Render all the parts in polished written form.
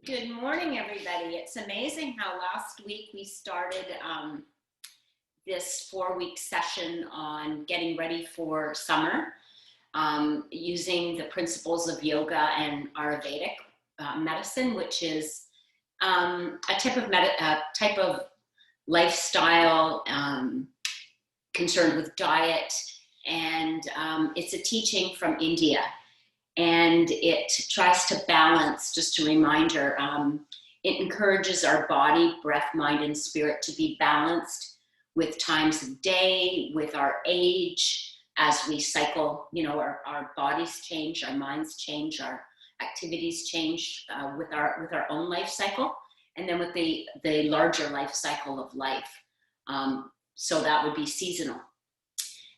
Good morning, everybody. It's amazing how last week we started this 4-week session on getting ready for summer using the principles of yoga and Ayurvedic medicine, which is a type of lifestyle concerned with diet, and it's a teaching from India. And it tries to balance, just a reminder, it encourages our body, breath, mind, and spirit to be balanced with times of day, with our age, as we cycle. Our bodies change, our minds change, our activities change with our own life cycle, and then with the larger life cycle of life. So that would be seasonal.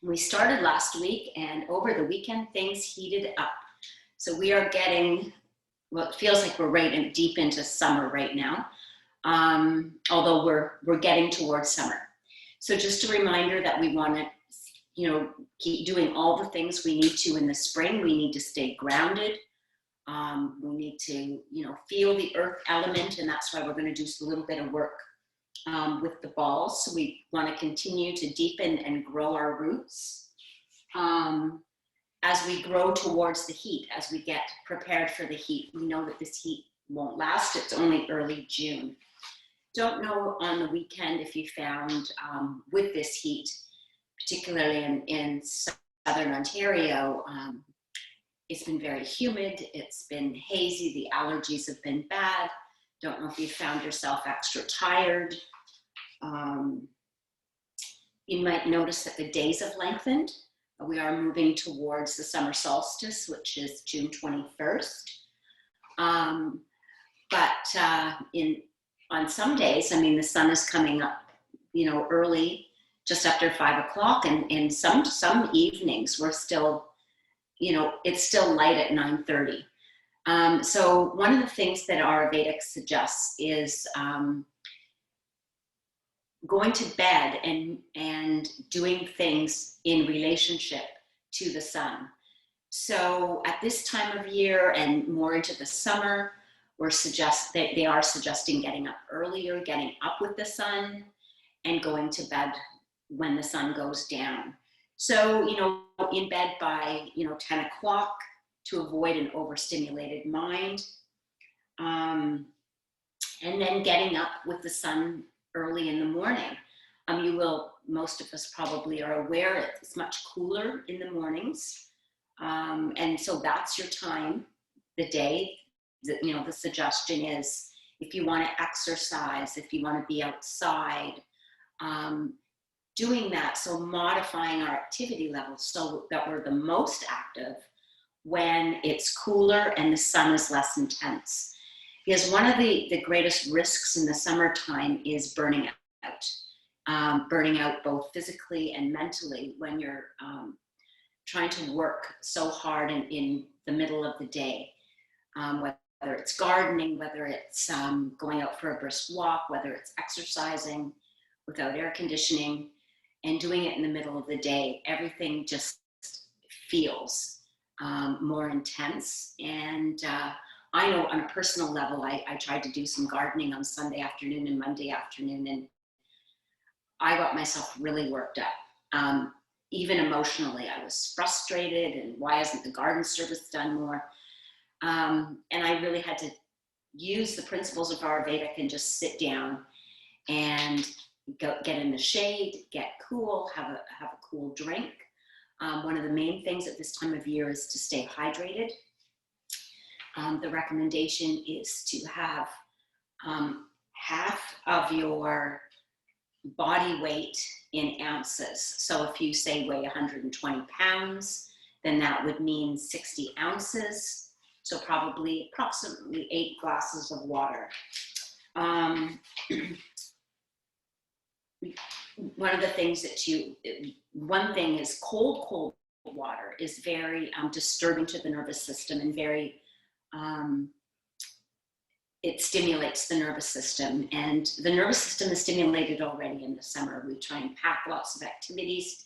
We started last week, and over the weekend, things heated up. So we are getting, well, it feels like we're deep into summer right now, although we're getting towards summer. So just a reminder that we want to, keep doing all the things we need to in the spring. We need to stay grounded. We need to, feel the earth element, and that's why we're going to do a little bit of work with the balls. So we want to continue to deepen and grow our roots. As we grow towards the heat, as we get prepared for the heat. We know that this heat won't last. It's only early June. Don't know on the weekend if you found with this heat, particularly in southern Ontario, it's been very humid. It's been hazy. The allergies have been bad. Don't know if you found yourself extra tired. You might notice that the days have lengthened. We are moving towards the summer solstice, which is June 21st. On some days, the sun is coming up, early, just after 5 o'clock, and in some evenings, we're still, it's still light at 9:30. So one of the things that Ayurvedic suggests is going to bed and doing things in relationship to the sun. So at this time of year and more into the summer, they are suggesting getting up earlier, getting up with the sun, and going to bed when the sun goes down. So, in bed by, 10 o'clock to avoid an overstimulated mind. And then getting up with the sun early in the morning. Most of us probably are aware it's much cooler in the mornings. And so that's your time, the day. The suggestion is if you want to exercise, if you want to be outside, doing that, so modifying our activity levels so that we're the most active when it's cooler and the sun is less intense. Because one of the greatest risks in the summertime is burning out both physically and mentally when you're trying to work so hard in the middle of the day, whether it's gardening, whether it's going out for a brisk walk, whether it's exercising without air conditioning and doing it in the middle of the day. Everything just feels more intense. And I know on a personal level, I tried to do some gardening on Sunday afternoon and Monday afternoon, and I got myself really worked up. Even emotionally, I was frustrated, and why hasn't the garden service done more? And I really had to use the principles of Ayurvedic and just sit down and get in the shade, get cool, have a cool drink. One of the main things at this time of year is to stay hydrated. The recommendation is to have half of your body weight in ounces. So if you say weigh 120 pounds, then that would mean 60 ounces. So approximately 8 glasses of water. One of the things one thing is cold water is very disturbing to the nervous system and very, it stimulates the nervous system, and the nervous system is stimulated already in the summer. We try and pack lots of activities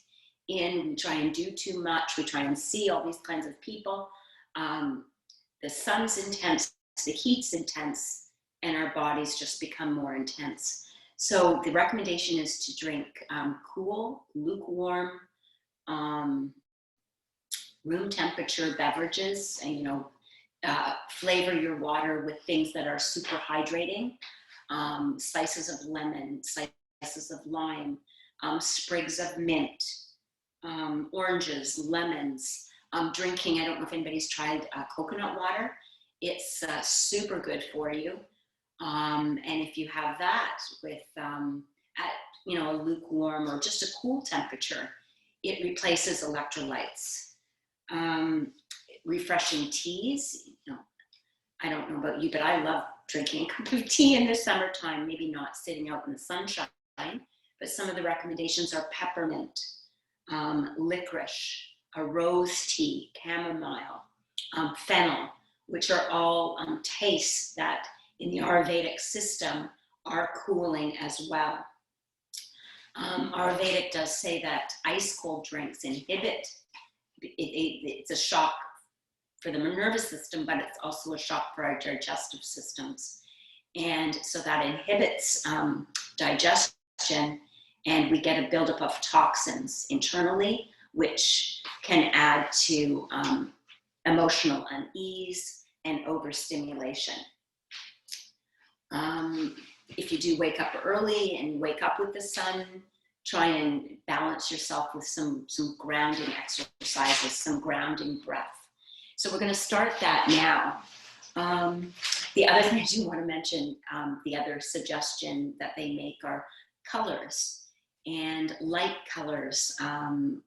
in, we try and do too much, we try and see all these kinds of people. The sun's intense, the heat's intense, and our bodies just become more intense. So the recommendation is to drink cool, lukewarm, room temperature beverages, and flavor your water with things that are super hydrating, slices of lemon, slices of lime, sprigs of mint, oranges, lemons. Drinking, I don't know if anybody's tried coconut water. It's super good for you. And if you have that with at a lukewarm or just a cool temperature, it replaces electrolytes. Refreshing teas, I don't know about you, but I love drinking a cup of tea in the summertime, maybe not sitting out in the sunshine, but some of the recommendations are peppermint, licorice, a rose tea, chamomile, fennel, which are all tastes that in the Ayurvedic system are cooling as well. Ayurvedic does say that ice cold drinks inhibit, it's a shock for the nervous system, but it's also a shock for our digestive systems. And so that inhibits digestion, and we get a buildup of toxins internally, which can add to emotional unease and overstimulation. If you do wake up early and wake up with the sun, try and balance yourself with some grounding exercises, some grounding breath. So we're going to start that now. The other thing I do want to mention, the other suggestion that they make are colors and light colors,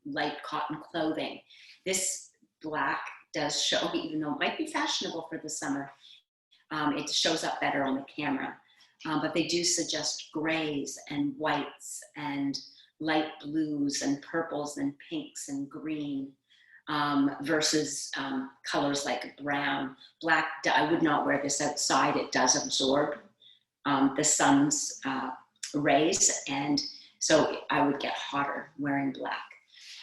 light cotton clothing. This black does show, even though it might be fashionable for the summer, it shows up better on the camera. But they do suggest grays and whites and light blues and purples and pinks and green versus colors like brown. Black, I would not wear this outside. It does absorb the sun's rays, and so I would get hotter wearing black.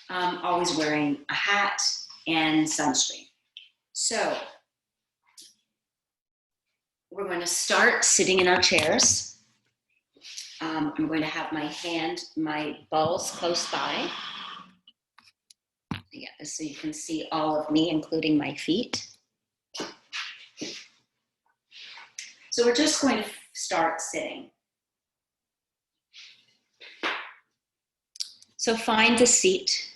Always wearing a hat and sunscreen. So we're going to start sitting in our chairs. I'm going to have my balls close by. Yeah, so you can see all of me, including my feet. So we're just going to start sitting. So find the seat.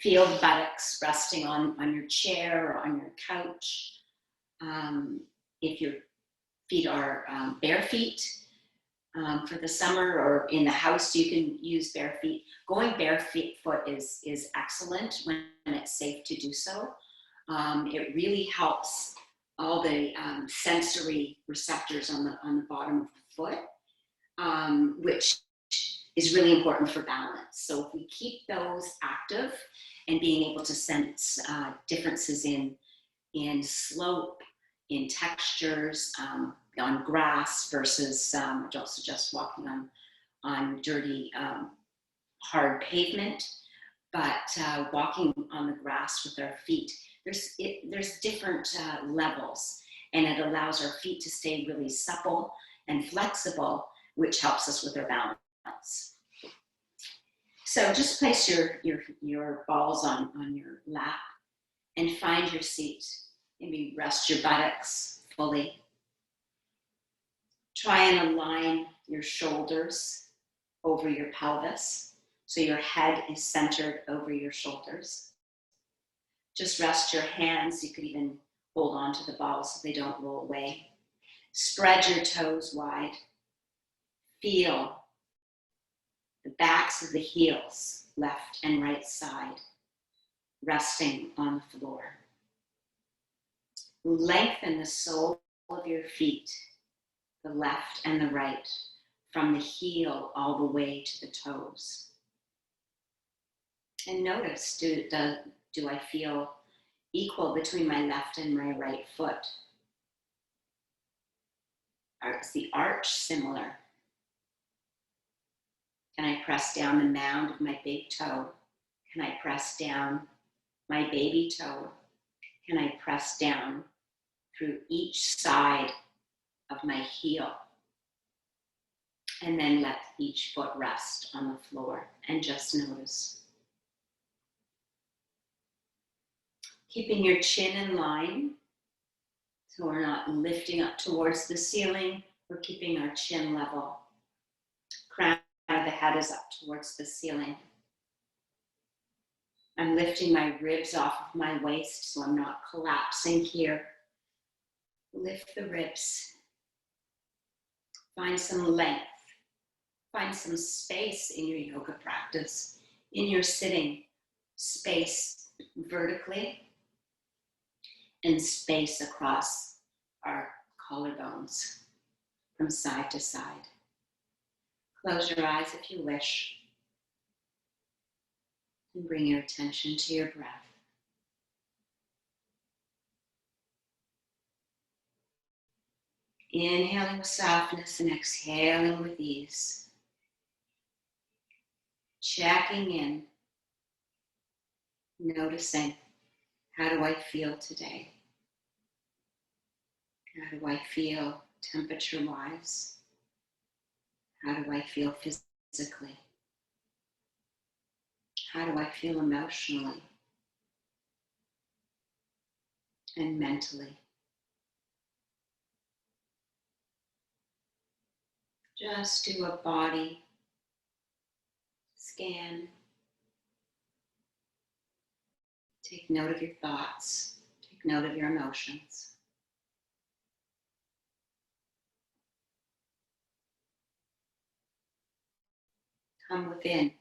Feel the buttocks resting on your chair or on your couch. If your feet are bare feet for the summer, or in the house, you can use bare feet. Going barefoot is excellent when it's safe to do so. It really helps all the sensory receptors on the bottom of the foot, which is really important for balance. So if we keep those active and being able to sense differences in slope, in textures, on grass versus, I don't suggest walking on dirty, hard pavement, but walking on the grass with our feet. There's different levels, and it allows our feet to stay really supple and flexible, which helps us with our balance. So just place your balls on your lap and find your seat. Maybe rest your buttocks fully. Try and align your shoulders over your pelvis, so your head is centered over your shoulders. Just rest your hands. You could even hold on to the balls so they don't roll away. Spread your toes wide. Feel the backs of the heels, left and right side, resting on the floor. Lengthen the sole of your feet, the left and the right, from the heel all the way to the toes. And notice, do I feel equal between my left and my right foot? Is the arch similar? Can I press down the mound of my big toe? Can I press down my baby toe? Can I press down through each side of my heel. And then let each foot rest on the floor and just notice. Keeping your chin in line, so we're not lifting up towards the ceiling, we're keeping our chin level. Crown of the head is up towards the ceiling. I'm lifting my ribs off of my waist so I'm not collapsing here. Lift the ribs. Find some length. Find some space in your yoga practice, in your sitting. Space vertically and space across our collarbones from side to side. Close your eyes if you wish and bring your attention to your breath. Inhaling with softness and exhaling with ease. Checking in, noticing, how do I feel today? How do I feel temperature-wise? How do I feel physically? How do I feel emotionally and mentally? Just do a body scan. Take note of your thoughts. Take note of your emotions. Come within.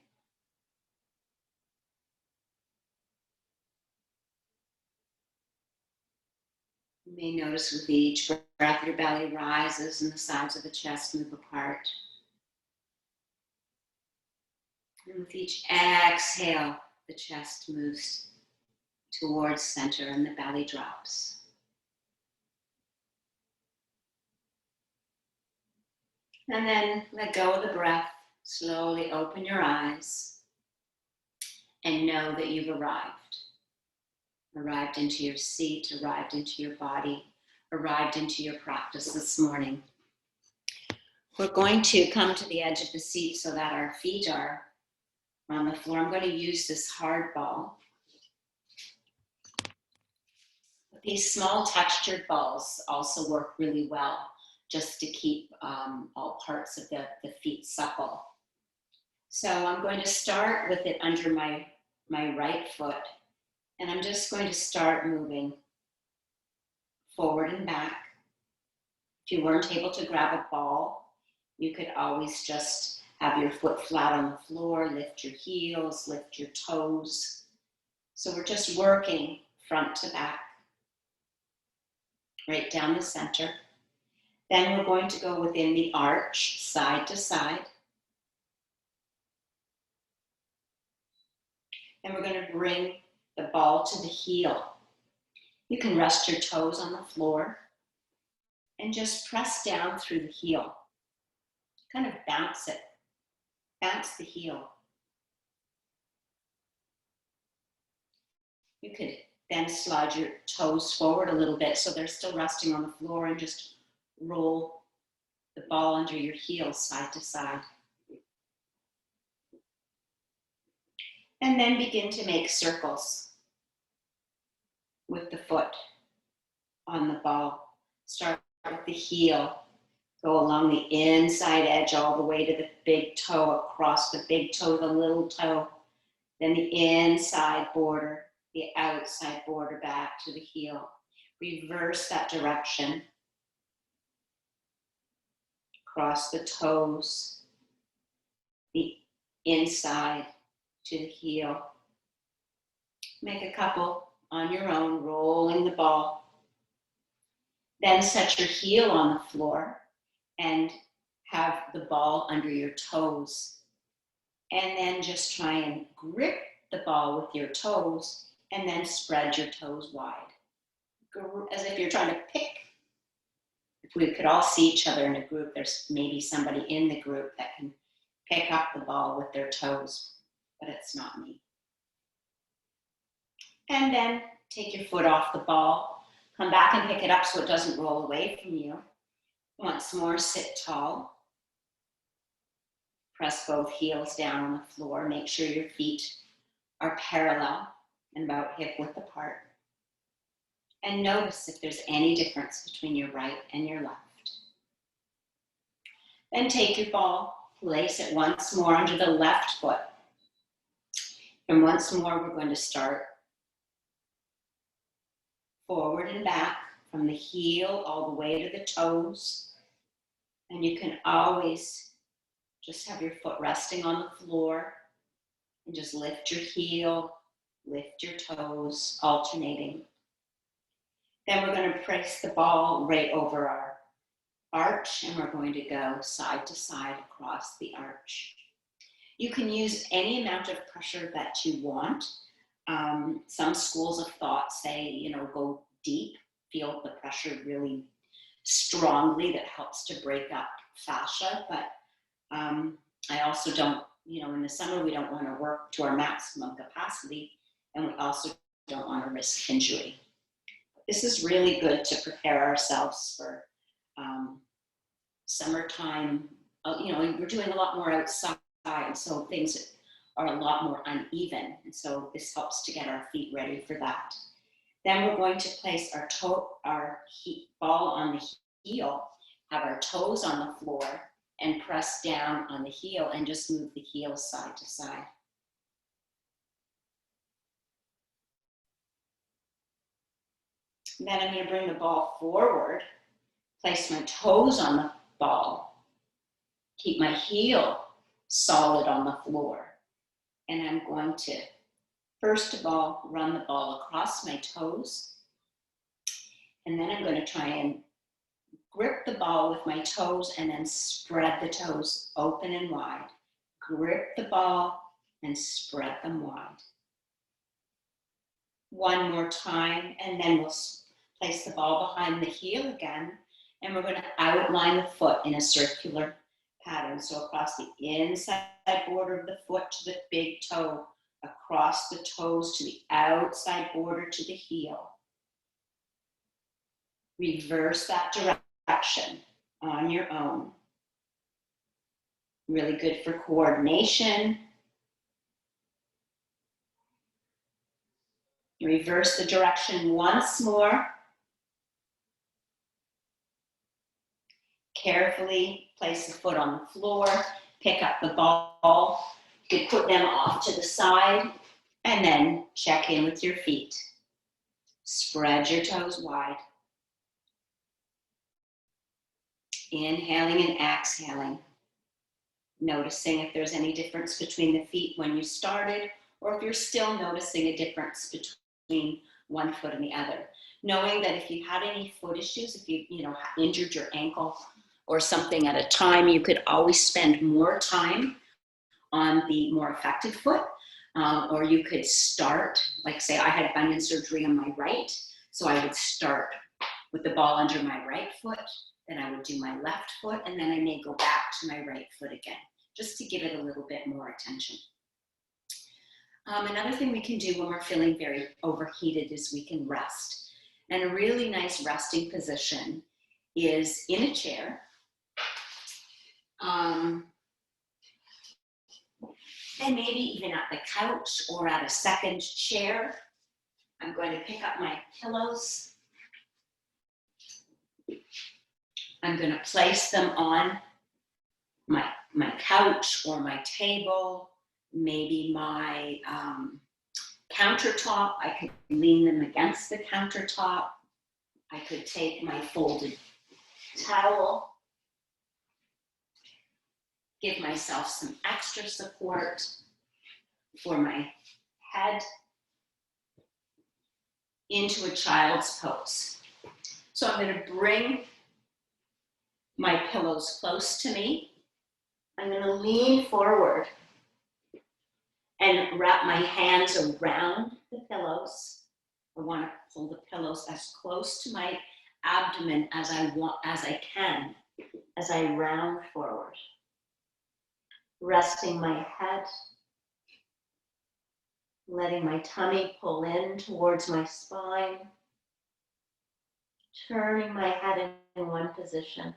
You may notice with each breath your belly rises and the sides of the chest move apart. And with each exhale, the chest moves towards center and the belly drops. And then let go of the breath. Slowly open your eyes and know that you've arrived. Arrived into your seat, arrived into your body, arrived into your practice this morning. We're going to come to the edge of the seat so that our feet are on the floor. I'm going to use this hard ball. These small textured balls also work really well just to keep all parts of the feet supple. So I'm going to start with it under my right foot. And I'm just going to start moving forward and back. If you weren't able to grab a ball, you could always just have your foot flat on the floor, lift your heels, lift your toes. So we're just working front to back, right down the center. Then we're going to go within the arch, side to side. And we're going to bring the ball to the heel. You can rest your toes on the floor and just press down through the heel. Kind of bounce it. Bounce the heel. You could then slide your toes forward a little bit so they're still resting on the floor and just roll the ball under your heel side to side. And then begin to make circles with the foot on the ball. Start with the heel. Go along the inside edge all the way to the big toe, across the big toe, the little toe. Then the inside border, the outside border back to the heel. Reverse that direction. Across the toes, the inside to the heel. Make a couple on your own, rolling the ball. Then set your heel on the floor and have the ball under your toes. And then just try and grip the ball with your toes and then spread your toes wide. As if you're trying to pick. If we could all see each other in a group, there's maybe somebody in the group that can pick up the ball with their toes, but it's not me. And then take your foot off the ball, come back and pick it up so it doesn't roll away from you. Once more, sit tall. Press both heels down on the floor. Make sure your feet are parallel and about hip width apart. And notice if there's any difference between your right and your left. Then take your ball, place it once more under the left foot. And once more, we're going to start forward and back from the heel all the way to the toes. And you can always just have your foot resting on the floor and just lift your heel, lift your toes, alternating. Then we're going to place the ball right over our arch, and we're going to go side to side across the arch. You can use any amount of pressure that you want. Some schools of thought say, go deep, feel the pressure really strongly. That helps to break up fascia. But I also don't, in the summer, we don't want to work to our maximum capacity, and we also don't want to risk injury. This is really good to prepare ourselves for summertime. We're doing a lot more outside, so things are a lot more uneven. And so this helps to get our feet ready for that. Then we're going to place our ball on the heel, have our toes on the floor, and press down on the heel and just move the heel side to side. Then I'm going to bring the ball forward, place my toes on the ball, keep my heel solid on the floor. And I'm going to, first of all, run the ball across my toes. And then I'm going to try and grip the ball with my toes and then spread the toes open and wide. Grip the ball and spread them wide. One more time, and then we'll place the ball behind the heel again, and we're going to outline the foot in a circular pattern. So across the inside border of the foot to the big toe, across the toes to the outside border to the heel. Reverse that direction on your own. Really good for coordination. Reverse the direction once more. Carefully place the foot on the floor, pick up the ball. You could put them off to the side and then check in with your feet. Spread your toes wide. Inhaling and exhaling. Noticing if there's any difference between the feet when you started, or if you're still noticing a difference between one foot and the other. Knowing that if you had any foot issues, if you injured your ankle or something at a time, you could always spend more time on the more affected foot, or you could start, like say I had bunion surgery on my right, so I would start with the ball under my right foot, then I would do my left foot, and then I may go back to my right foot again, just to give it a little bit more attention. Another thing we can do when we're feeling very overheated is we can rest. And a really nice resting position is in a chair. And maybe even at the couch or at a second chair. I'm going to pick up my pillows. I'm going to place them on my couch or my table, maybe my countertop. I could lean them against the countertop. I could take my folded towel, give myself some extra support for my head into a child's pose. So I'm going to bring my pillows close to me. I'm going to lean forward and wrap my hands around the pillows. I want to pull the pillows as close to my abdomen as I can, as I round forward. Resting my head, letting my tummy pull in towards my spine, turning my head in one position,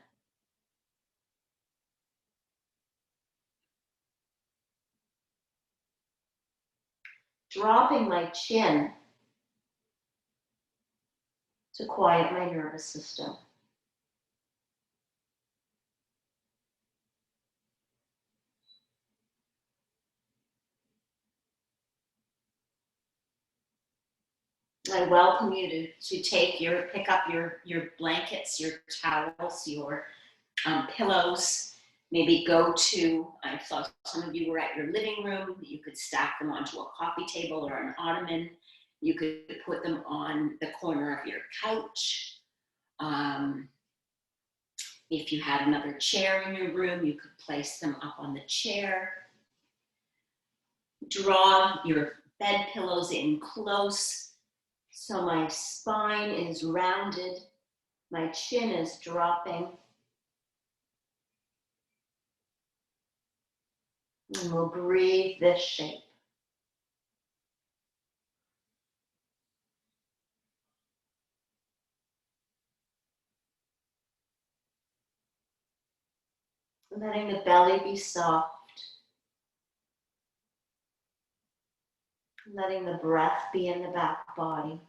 dropping my chin to quiet my nervous system. I welcome you to pick up your blankets, your towels, your pillows. Maybe go to, I saw some of you were at your living room. You could stack them onto a coffee table or an ottoman. You could put them on the corner of your couch. If you had another chair in your room, you could place them up on the chair. Draw your bed pillows in close so my spine is rounded, my chin is dropping. And we'll breathe this shape. Letting the belly be soft. Letting the breath be in the back body.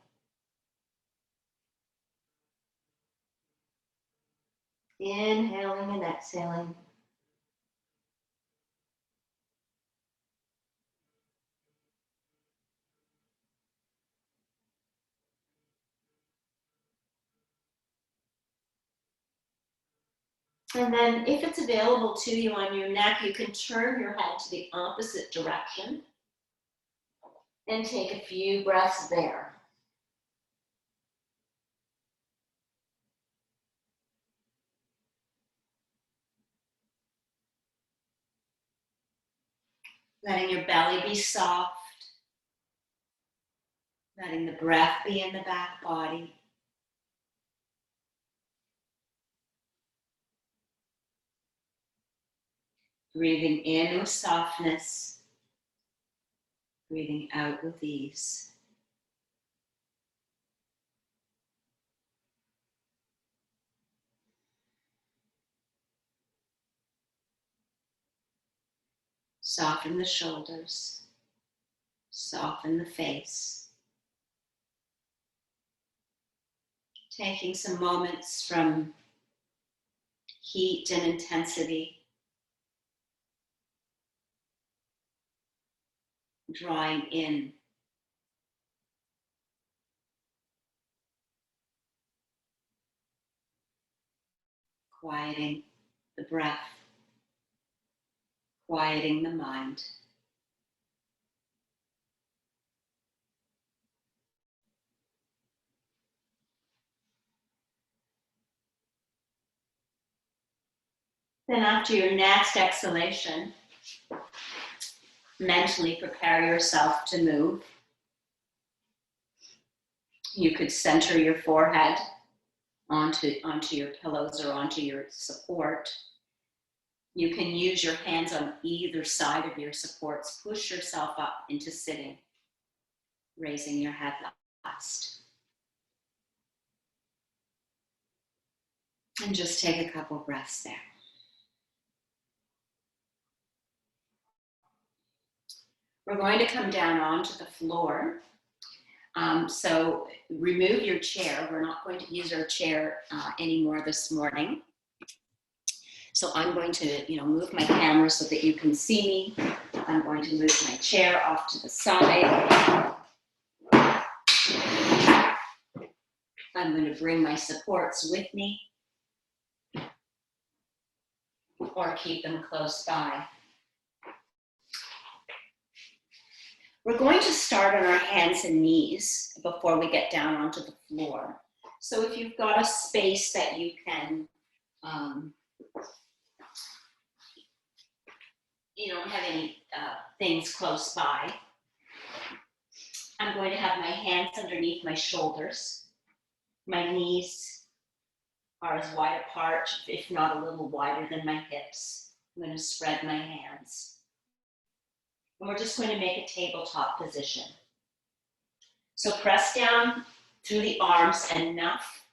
Inhaling and exhaling. And then if it's available to you on your neck, you can turn your head to the opposite direction and take a few breaths there. Letting your belly be soft. Letting the breath be in the back body. Breathing in with softness. Breathing out with ease. Soften the shoulders. Soften the face. Taking some moments from heat and intensity. Drawing in. Quieting the breath. Quieting the mind. Then after your next exhalation, mentally prepare yourself to move. You could center your forehead onto your pillows or onto your support. You can use your hands on either side of your supports. Push yourself up into sitting, raising your head last. And just take a couple breaths there. We're going to come down onto the floor. So remove your chair. We're not going to use our chair anymore this morning. So I'm going to, move my camera so that you can see me. I'm going to move my chair off to the side. I'm going to bring my supports with me or keep them close by. We're going to start on our hands and knees before we get down onto the floor. So if you've got a space that you can, you don't have any things close by, I'm going to have my hands underneath my shoulders. My knees are as wide apart, if not a little wider than my hips. I'm going to spread my hands. And we're just going to make a tabletop position. So press down through the arms enough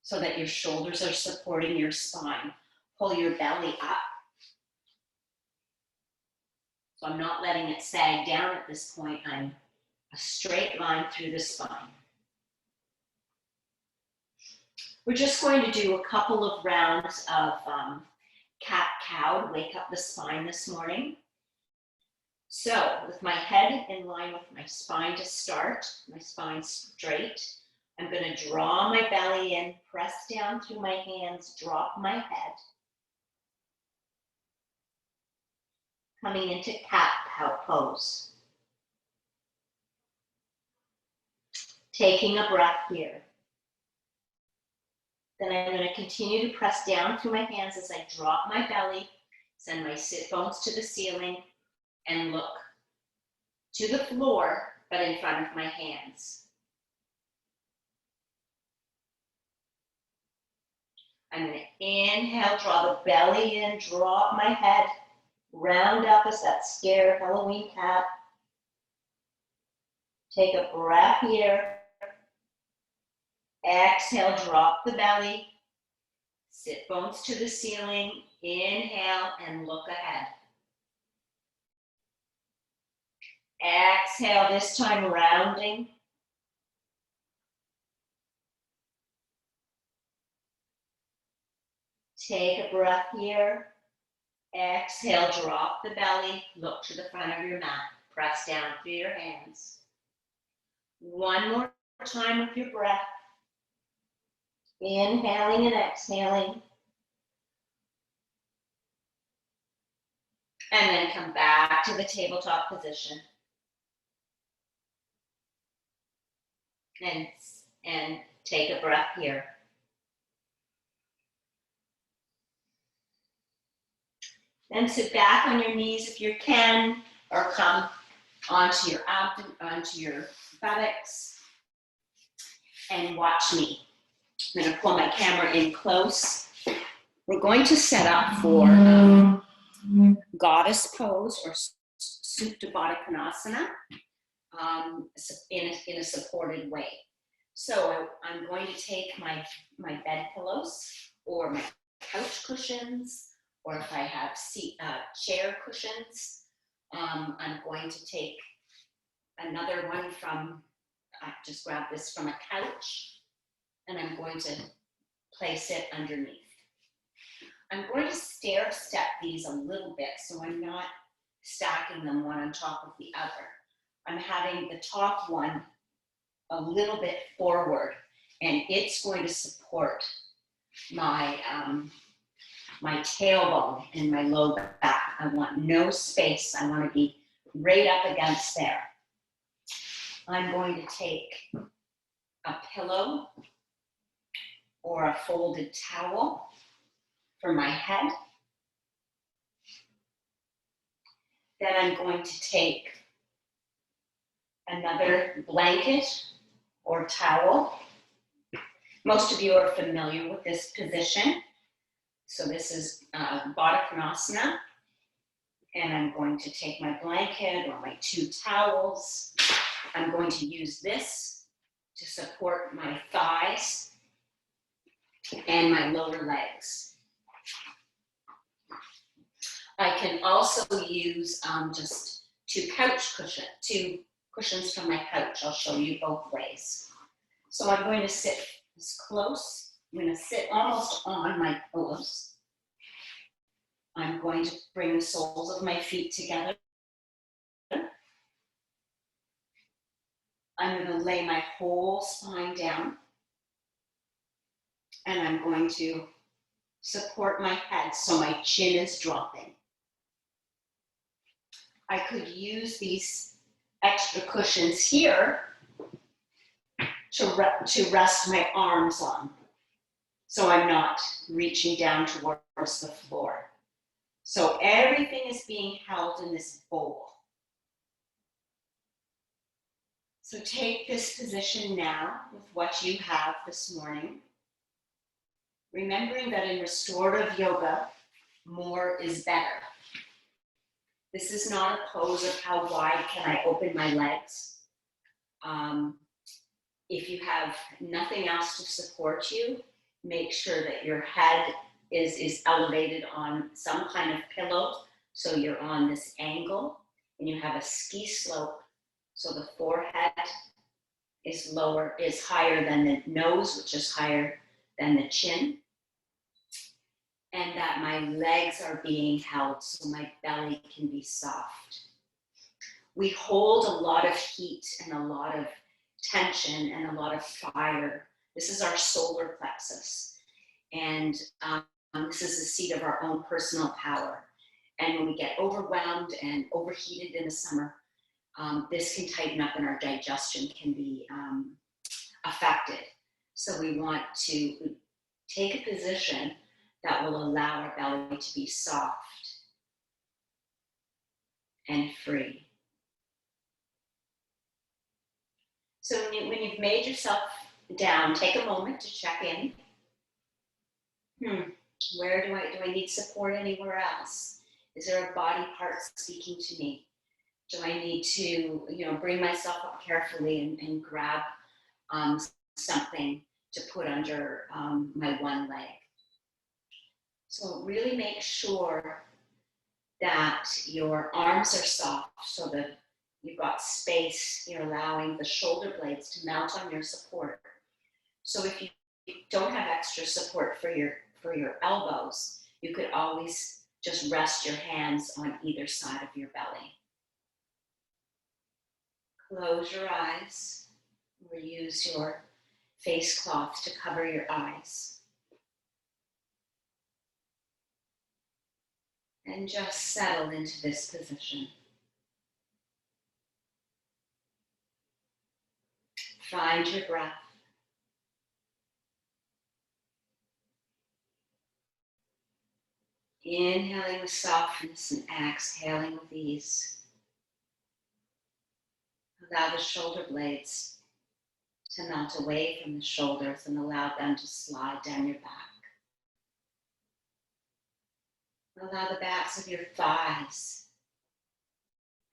so that your shoulders are supporting your spine. Pull your belly up. So I'm not letting it sag down at this point. I'm a straight line through the spine. We're just going to do a couple of rounds of cat-cow to wake up the spine this morning. So with my head in line with my spine to start, my spine straight, I'm going to draw my belly in, press down through my hands, drop my head. Coming into cat-cow pose. Taking a breath here. Then I'm going to continue to press down through my hands as I drop my belly, send my sit bones to the ceiling, and look to the floor, but in front of my hands. I'm going to inhale, draw the belly in, drop my head, round up as that scared Halloween cat. Take a breath here. Exhale, drop the belly. Sit bones to the ceiling. Inhale and look ahead. Exhale, this time rounding. Take a breath here. Exhale, drop the belly. Look to the front of your mat. Press down through your hands. One more time with your breath. Inhaling and exhaling. And then come back to the tabletop position. And take a breath here. Then sit back on your knees if you can, or come onto your abdomen, onto your buttocks, and watch me. I'm going to pull my camera in close. We're going to set up for goddess pose or Supta Baddha Konasana in a supported way. So I'm going to take my bed pillows or my couch cushions, or if I have chair cushions, I'm going to take another one from, I just grabbed this from a couch, and I'm going to place it underneath. I'm going to stair step these a little bit so I'm not stacking them one on top of the other. I'm having the top one a little bit forward, and it's going to support my my tailbone and my low back. I want no space. I want to be right up against there. I'm going to take a pillow or a folded towel for my head. Then I'm going to take another blanket or towel. Most of you are familiar with this position. So this is Baddha Konasana, and I'm going to take my blanket or my two towels. I'm going to use this to support my thighs and my lower legs. I can also use just two cushions from my couch. I'll show you both ways. So I'm going to sit as close. I'm going to sit almost on my pillows. I'm going to bring the soles of my feet together. I'm going to lay my whole spine down. And I'm going to support my head so my chin is dropping. I could use these extra cushions here to rest my arms on, so I'm not reaching down towards the floor. So everything is being held in this bowl. So take this position now with what you have this morning, remembering that in restorative yoga, more is better. This is not a pose of how wide can I open my legs. If you have nothing else to support you, make sure that your head is elevated on some kind of pillow, so you're on this angle and you have a ski slope So the forehead is higher than the nose, which is higher than the chin. And that my legs are being held so my belly can be soft. We hold a lot of heat and a lot of tension and a lot of fire. This is our solar plexus. And this is the seat of our own personal power. And when we get overwhelmed and overheated in the summer, this can tighten up and our digestion can be affected. So we want to take a position that will allow our belly to be soft and free. So when you've made yourself down, take a moment to check in. Where do I need support anywhere else? Is there a body part speaking to me? Do I need to, bring myself up carefully and grab something to put under my one leg? So really make sure that your arms are soft so that you've got space. You're allowing the shoulder blades to mount on your support. So if you don't have extra support for your elbows, you could always just rest your hands on either side of your belly. Close your eyes or use your face cloth to cover your eyes. And just settle into this position. Find your breath. Inhaling with softness and exhaling with ease. Allow the shoulder blades to melt away from the shoulders and allow them to slide down your back. Allow the backs of your thighs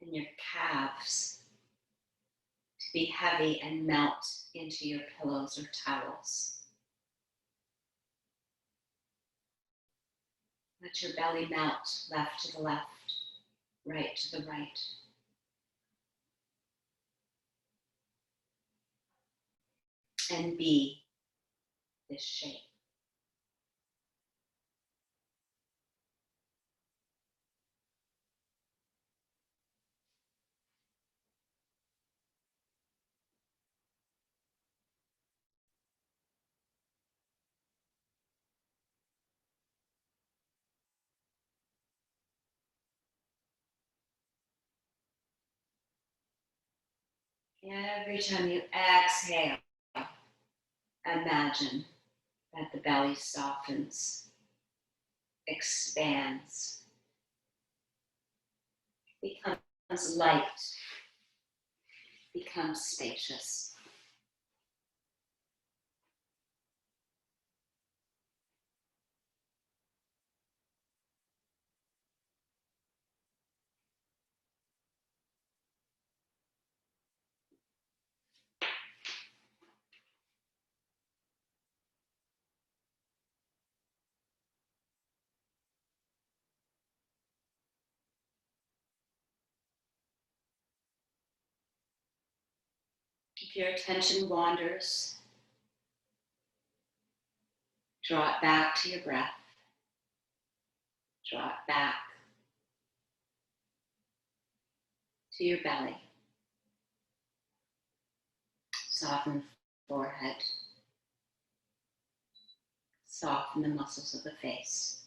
and your calves to be heavy and melt into your pillows or towels. Let your belly melt left to the left, right to the right. And be this shape. Every time you exhale, imagine that the belly softens, expands, becomes light, becomes spacious. If your attention wanders, draw it back to your breath. Draw it back to your belly. Soften the forehead. Soften the muscles of the face.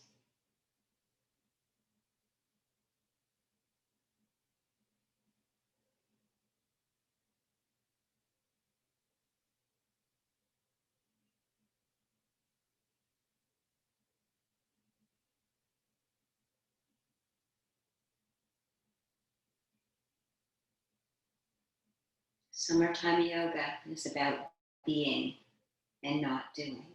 Summertime yoga is about being and not doing.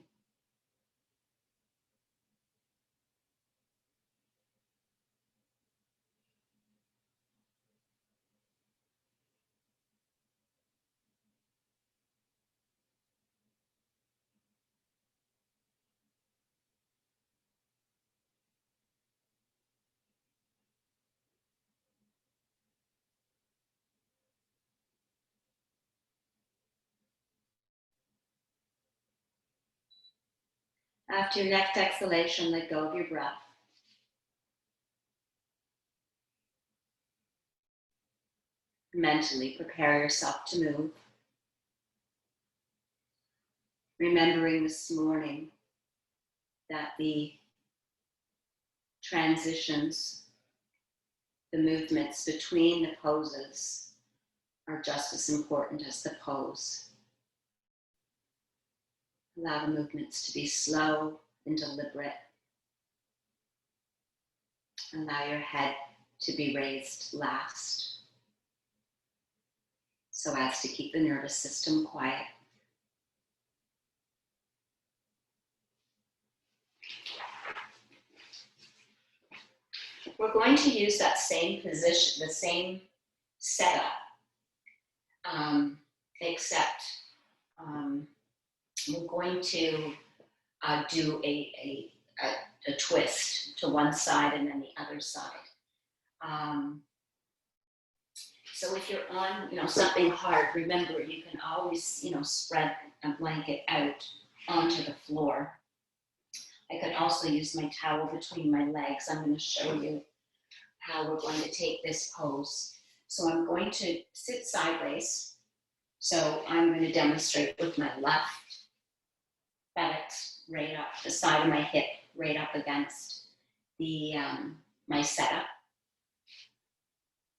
After your next exhalation, let go of your breath. Mentally prepare yourself to move. Remembering this morning that the transitions, the movements between the poses are just as important as the pose. Allow the movements to be slow and deliberate. Allow your head to be raised last, so as to keep the nervous system quiet. We're going to use that same position, the same setup, except we're going to do a twist to one side and then the other side. So if you're on, something hard, remember you can always, spread a blanket out onto the floor. I could also use my towel between my legs. I'm going to show you how we're going to take this pose. So I'm going to sit sideways. So I'm going to demonstrate with my left buttocks right up the side of my hip, right up against the my setup.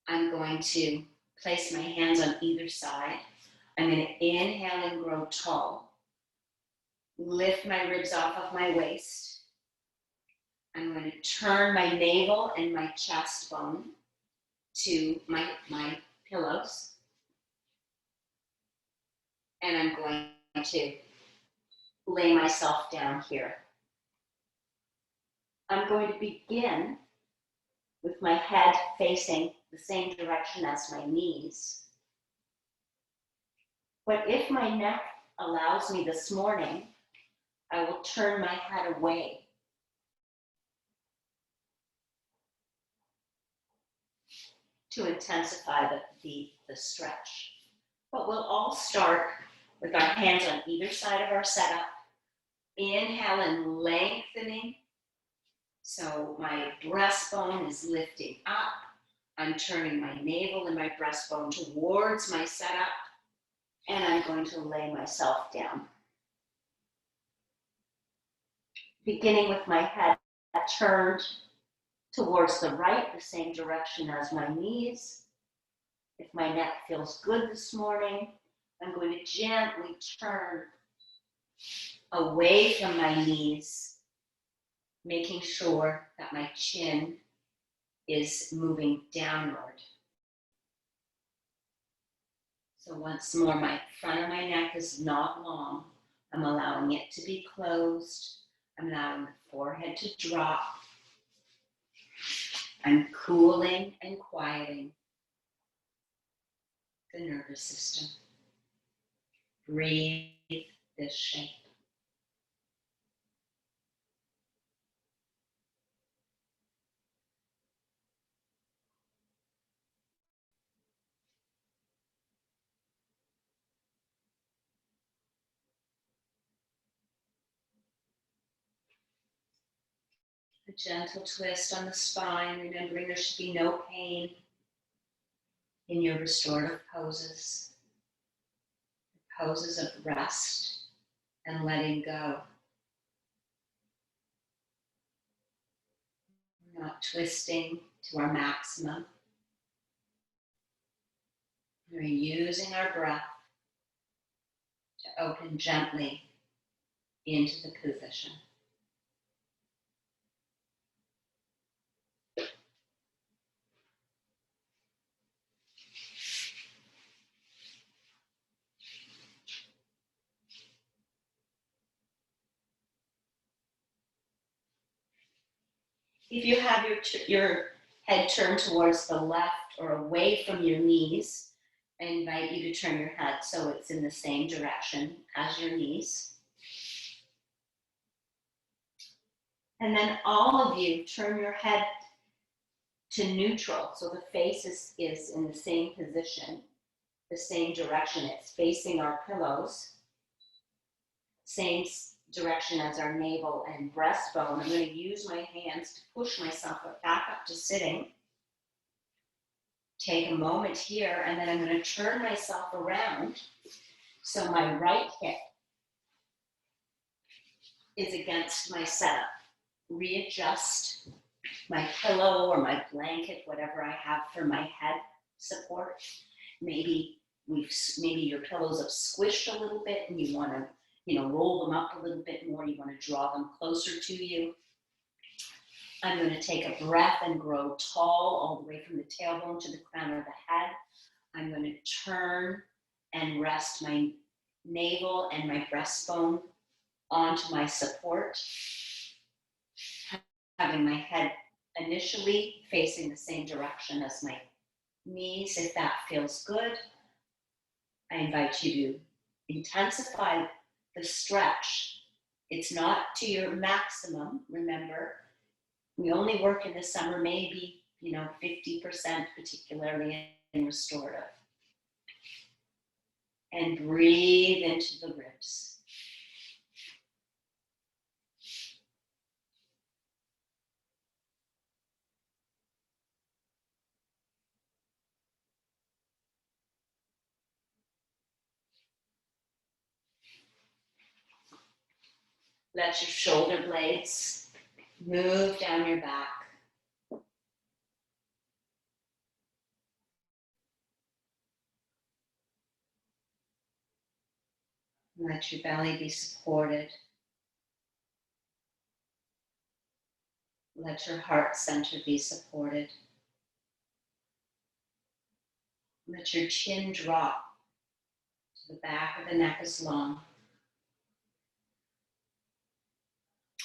I'm going to place my hands on either side. I'm going to inhale and grow tall. Lift my ribs off of my waist. I'm going to turn my navel and my chest bone to my pillows. And I'm going to lay myself down here. I'm going to begin with my head facing the same direction as my knees. But if my neck allows me this morning, I will turn my head away. To intensify the stretch. But we'll all start with our hands on either side of our setup. Inhale and lengthening. So my breastbone is lifting up. I'm turning my navel and my breastbone towards my setup. And I'm going to lay myself down. Beginning with my head turned towards the right, the same direction as my knees. If my neck feels good this morning, I'm going to gently turn away from my knees, making sure that my chin is moving downward. So once more, my front of my neck is not long. I'm allowing it to be closed. I'm allowing the forehead to drop. I'm cooling and quieting the nervous system. Breathe this shape. A gentle twist on the spine, remembering there should be no pain in your restorative poses. Poses of rest and letting go. We're not twisting to our maximum. We're using our breath to open gently into the position. If you have your head turned towards the left or away from your knees, I invite you to turn your head so it's in the same direction as your knees. And then all of you turn your head to neutral, so the face is in the same position, the same direction. It's facing our pillows. Same direction as our navel and breastbone. I'm going to use my hands to push myself back up to sitting. Take a moment here, and then I'm going to turn myself around so my right hip is against my setup. Readjust my pillow or my blanket, whatever I have for my head support. Maybe your pillows have squished a little bit and you want to, roll them up a little bit more. You want to draw them closer to you. I'm going to take a breath and grow tall all the way from the tailbone to the crown of the head. I'm going to turn and rest my navel and my breastbone onto my support, having my head initially facing the same direction as my knees. If that feels good, I invite you to intensify the stretch. It's not to your maximum. Remember, we only work in the summer maybe 50%, particularly in restorative. And breathe into the ribs. Let your shoulder blades move down your back. Let your belly be supported. Let your heart center be supported. Let your chin drop to the back of the neck is long.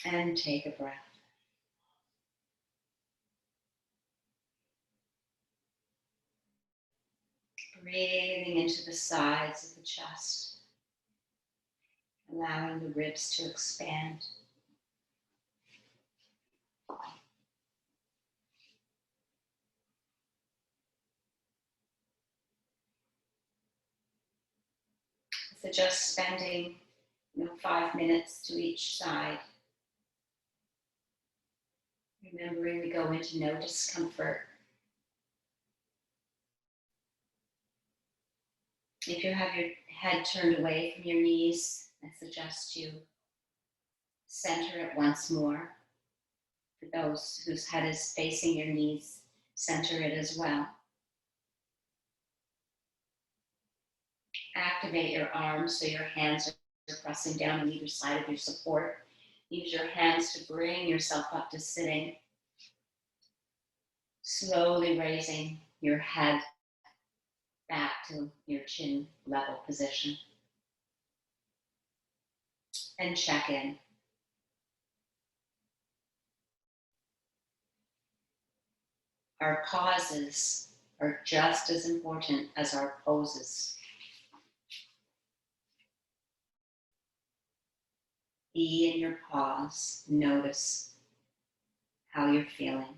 And take a breath. Breathing into the sides of the chest, allowing the ribs to expand. So just spending 5 minutes to each side. Remembering we go into no discomfort. If you have your head turned away from your knees, I suggest you center it once more. For those whose head is facing your knees, center it as well. Activate your arms so your hands are pressing down on either side of your support. Use your hands to bring yourself up to sitting. Slowly raising your head back to your chin level position. And check in. Our pauses are just as important as our poses. Be in your pause. Notice how you're feeling.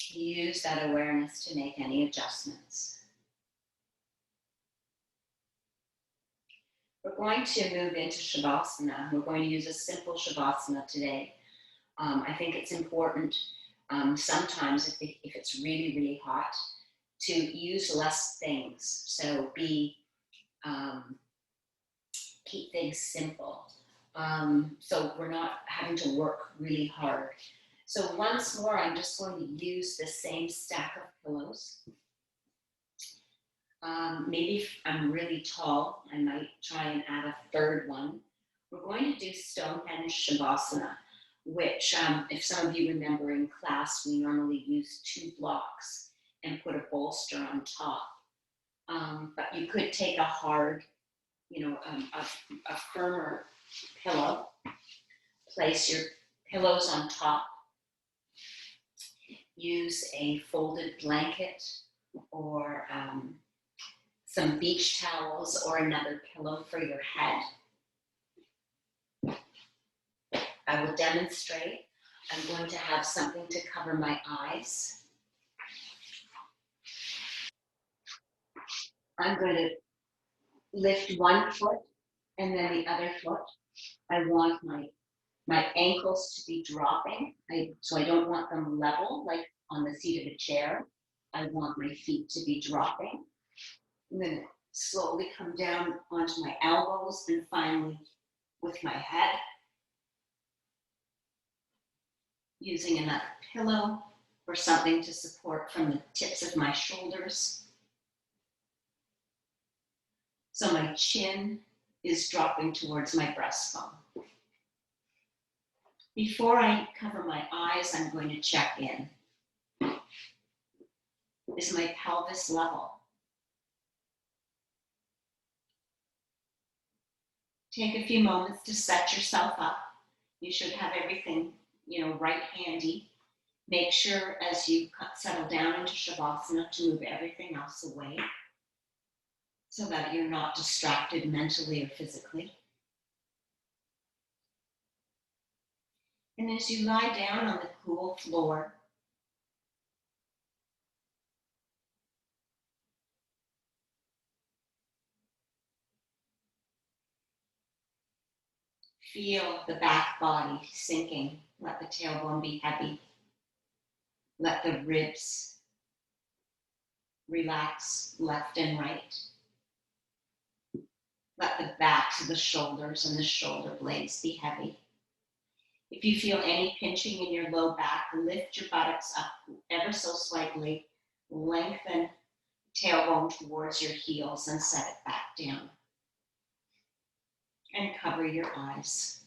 Use that awareness to make any adjustments. We're going to move into Shavasana. We're going to use a simple Shavasana today. I think it's important sometimes if it's really, really hot to use less things. So keep things simple. So we're not having to work really hard. So once more, I'm just going to use the same stack of pillows. Maybe if I'm really tall, I might try and add a third one. We're going to do Stonehenge Shavasana, which if some of you remember in class, we normally use 2 blocks and put a bolster on top. But you could take a hard, a firmer pillow, place your pillows on top, use a folded blanket or some beach towels or another pillow for your head. I will demonstrate. I'm going to have something to cover my eyes. I'm going to lift one foot and then the other foot. I want my ankles to be dropping. So I don't want them level, like on the seat of a chair. I want my feet to be dropping. And then slowly come down onto my elbows and finally with my head, using another pillow or something to support from the tips of my shoulders. So my chin is dropping towards my breastbone. Before I cover my eyes, I'm going to check in. Is my pelvis level? Take a few moments to set yourself up. You should have everything, right handy. Make sure as you settle down into Shavasana to move everything else away so that you're not distracted mentally or physically. And as you lie down on the cool floor, feel the back body sinking. Let the tailbone be heavy. Let the ribs relax left and right. Let the backs of the shoulders and the shoulder blades be heavy. If you feel any pinching in your low back, lift your buttocks up ever so slightly. Lengthen tailbone towards your heels and set it back down. And cover your eyes.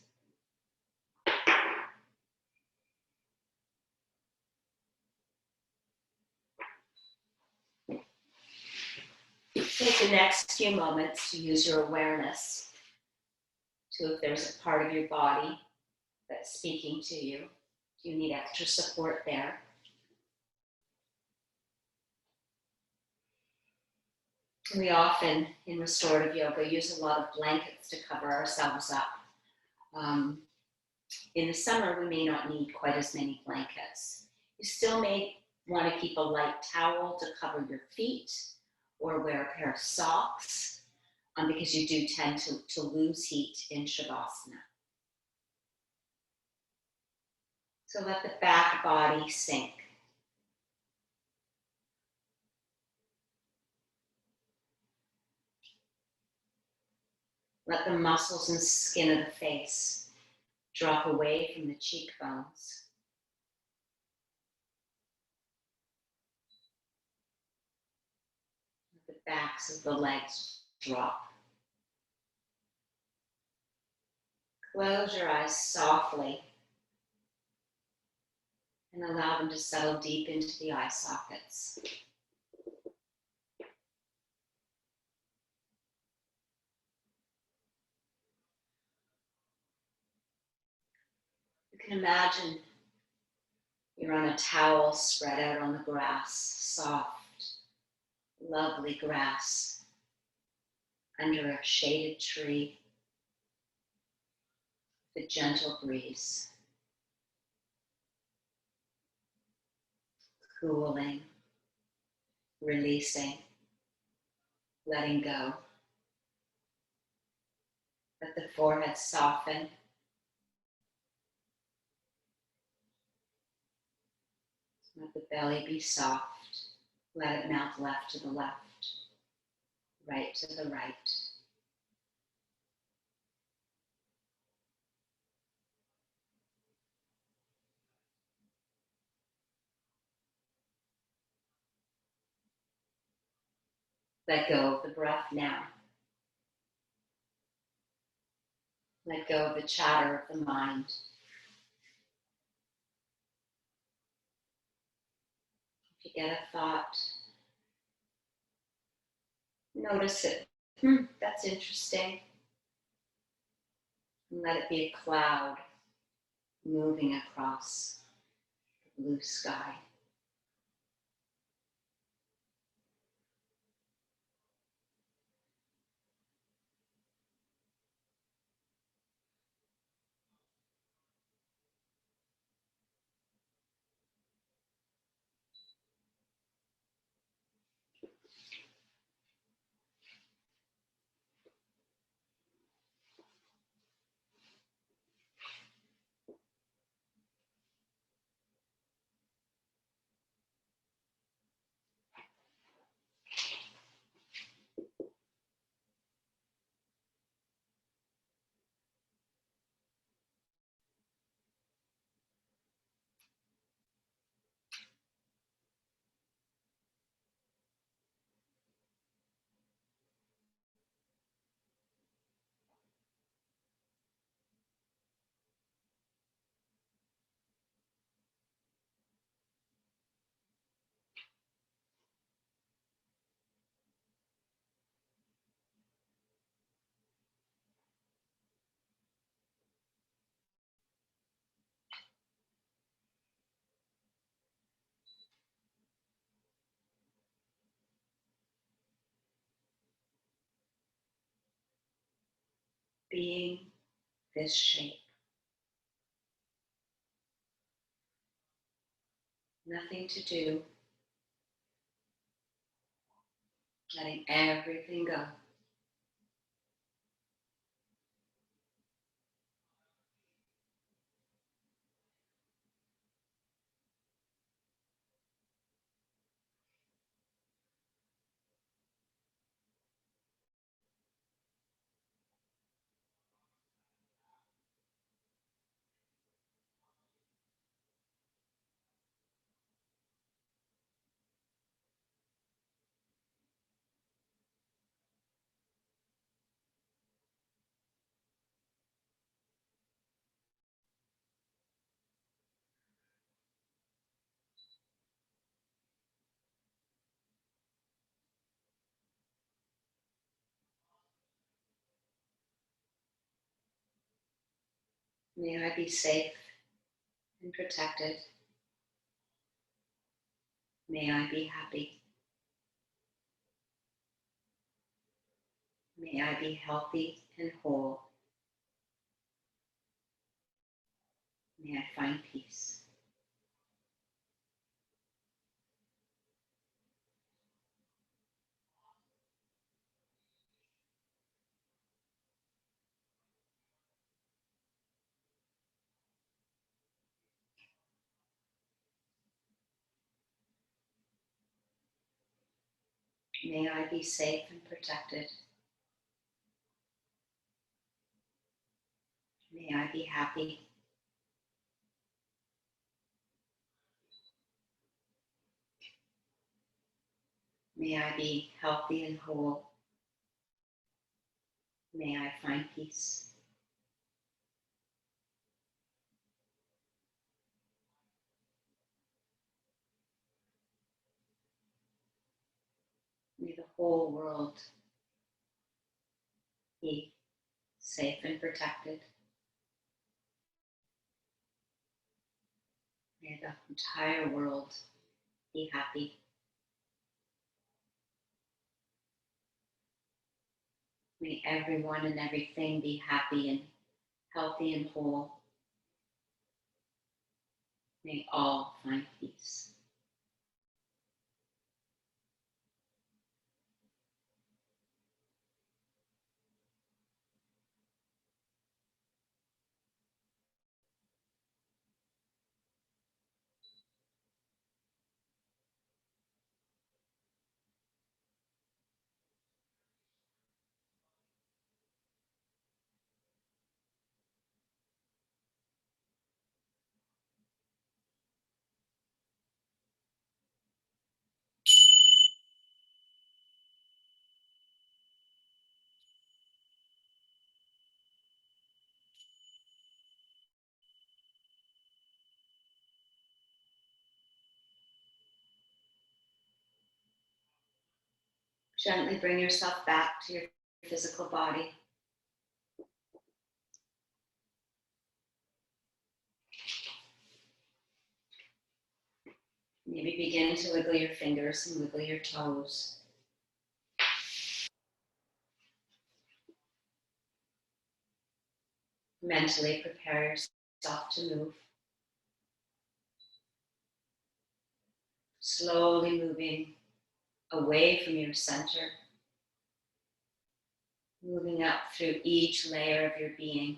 Take the next few moments to use your awareness to if there's a part of your body that's speaking to you. Do you need extra support there? We often, in restorative yoga, use a lot of blankets to cover ourselves up. In the summer, we may not need quite as many blankets. You still may want to keep a light towel to cover your feet or wear a pair of socks because you do tend to lose heat in Shavasana. So let the back body sink. Let the muscles and skin of the face drop away from the cheekbones. Let the backs of the legs drop. Close your eyes softly and allow them to settle deep into the eye sockets. You can imagine you're on a towel spread out on the grass, soft, lovely grass, under a shaded tree, with a gentle breeze, cooling, releasing, letting go. Let the forehead soften. Let the belly be soft. Let it melt left to the left, right to the right. Let go of the breath now. Let go of the chatter of the mind. If you get a thought, notice it. That's interesting. And let it be a cloud moving across the blue sky. being this shape. Nothing to do. Letting everything go. May I be safe and protected. May I be happy. May I be healthy and whole. May I find peace. May I be safe and protected. May I be happy. May I be healthy and whole. May I find peace. May the whole world be safe and protected. May the entire world be happy. May everyone and everything be happy and healthy and whole. May all find peace. Gently bring yourself back to your physical body. Maybe begin to wiggle your fingers and wiggle your toes. Mentally prepare yourself to move. Slowly moving away from your center. Moving up through each layer of your being.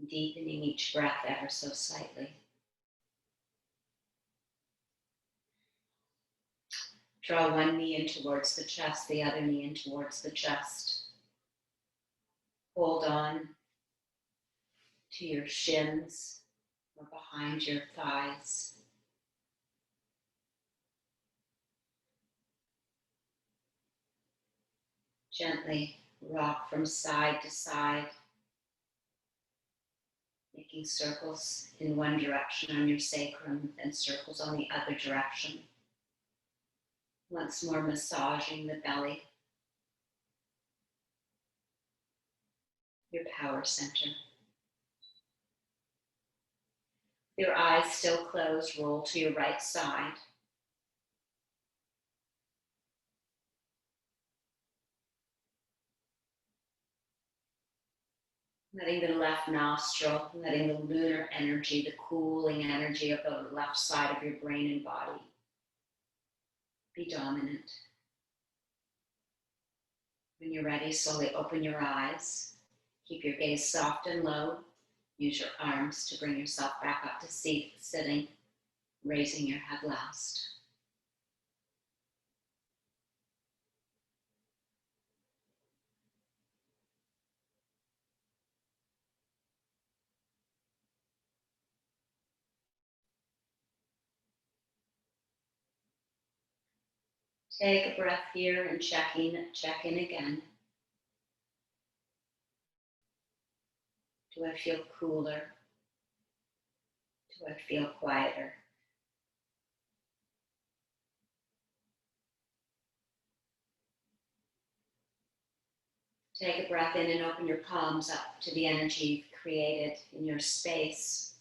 Deepening each breath ever so slightly. Draw one knee in towards the chest, the other knee in towards the chest. Hold on to your shins or behind your thighs. Gently rock from side to side, making circles in one direction on your sacrum and circles on the other direction. Once more massaging the belly, your power center. Your eyes still closed, roll to your right side. Letting the left nostril, letting the lunar energy, the cooling energy of the left side of your brain and body be dominant. When you're ready, slowly open your eyes. Keep your gaze soft and low. Use your arms to bring yourself back up to sitting, raising your head last. Take a breath here and check in again. Do I feel cooler? Do I feel quieter? Take a breath in and open your palms up to the energy you've created in your space,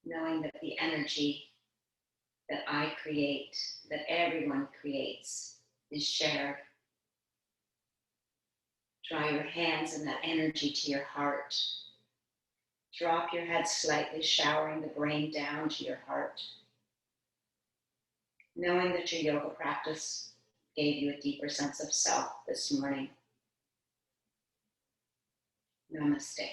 knowing that the energy that I create, that everyone creates, is shared. Draw your hands and that energy to your heart. Drop your head slightly, showering the brain down to your heart. Knowing that your yoga practice gave you a deeper sense of self this morning. Namaste.